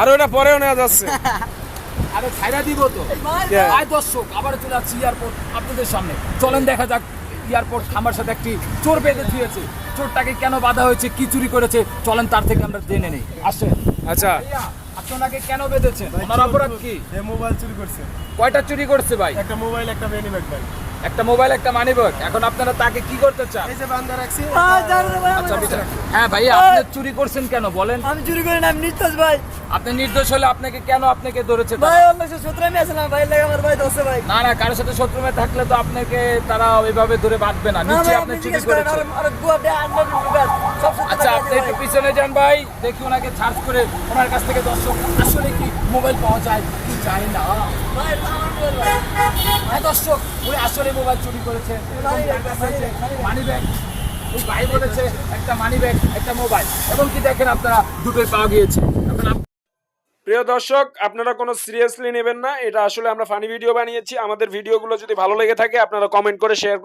আর ওটা পরেও নেওয়া যাচ্ছে। আরে ছাইরা দিব তো। আয় দর্শক, আবার চলে আসছি এয়ারপোর্ট আপনাদের সামনে। চলেন দেখা যাক এয়ারপোর্ট আমার সাথে একটি চোর বেঁধে দিয়েছে। চোরটাকে কেন বাধা হয়েছে, কি চুরি করেছে, চলেন তার থেকে আমরা জেনে নেই। আসেন। আচ্ছা, ভাইয়া, আপনাকে কেন বেঁধেছেন? ওনার অপরাধ কি? মোবাইল চুরি করছে, কয়টা চুরি করছে ভাই? একটা মোবাইল একটা বেনি ব্যাগ ভাই। একটা মোবাইল, একটা মানিব্যাগ। এখন আপনারা তাকে কি করতে চান? এই যে বান্দা রাখছি। আচ্ছা বিচার। হ্যাঁ ভাইয়া, আপনি চুরি করছেন কেন বলেন? আমি চুরি করি না, আমি নির্দোষ ভাই। আপনি নির্দোষ হলে আপনাকে কেন আপনাকে ধরেছে তারা? ভাই আমার সাথে শত্রু আমি আসলাম ভাই, লাগে আমার ভাই দোষে ভাই। না না, কারোর সাথে শত্রুতা থাকলে তো আপনাকে তারা ওইভাবে ধরে বাঁধবে না। নিশ্চয়ই আপনি চুরি করেছেন। আর গুয়া দে আনবে বিবাদ সব সত্য আচ্ছা, আপনি একটু পিছনে যান ভাই, দেখি ওনাকে সার্চ করে ওনার কাছ থেকে দর্শক আসলে কি মোবাইল পাওয়া যায় কি যায় না। ভাই এটা আমার মোবাইল ভাই। হ্যাঁ দর্শক, উনি আসলে মোবাইল চুরি করেছে। মানি ব্যাগ, ওই ভাই বলেছে একটা মানি ব্যাগ, একটা মোবাইল, এবং কি দেখেন আপনারা দুটোই পাওয়া গিয়েছে। এখন প্রিয় দর্শক, আপনারা কোনো সিরিয়াসলি নেবেন না, এটা আসলে আমরা ফানি ভিডিও বানিয়েছি। আমাদের ভিডিওগুলো যদি ভালো লেগে থাকে আপনারা কমেন্ট করে শেয়ার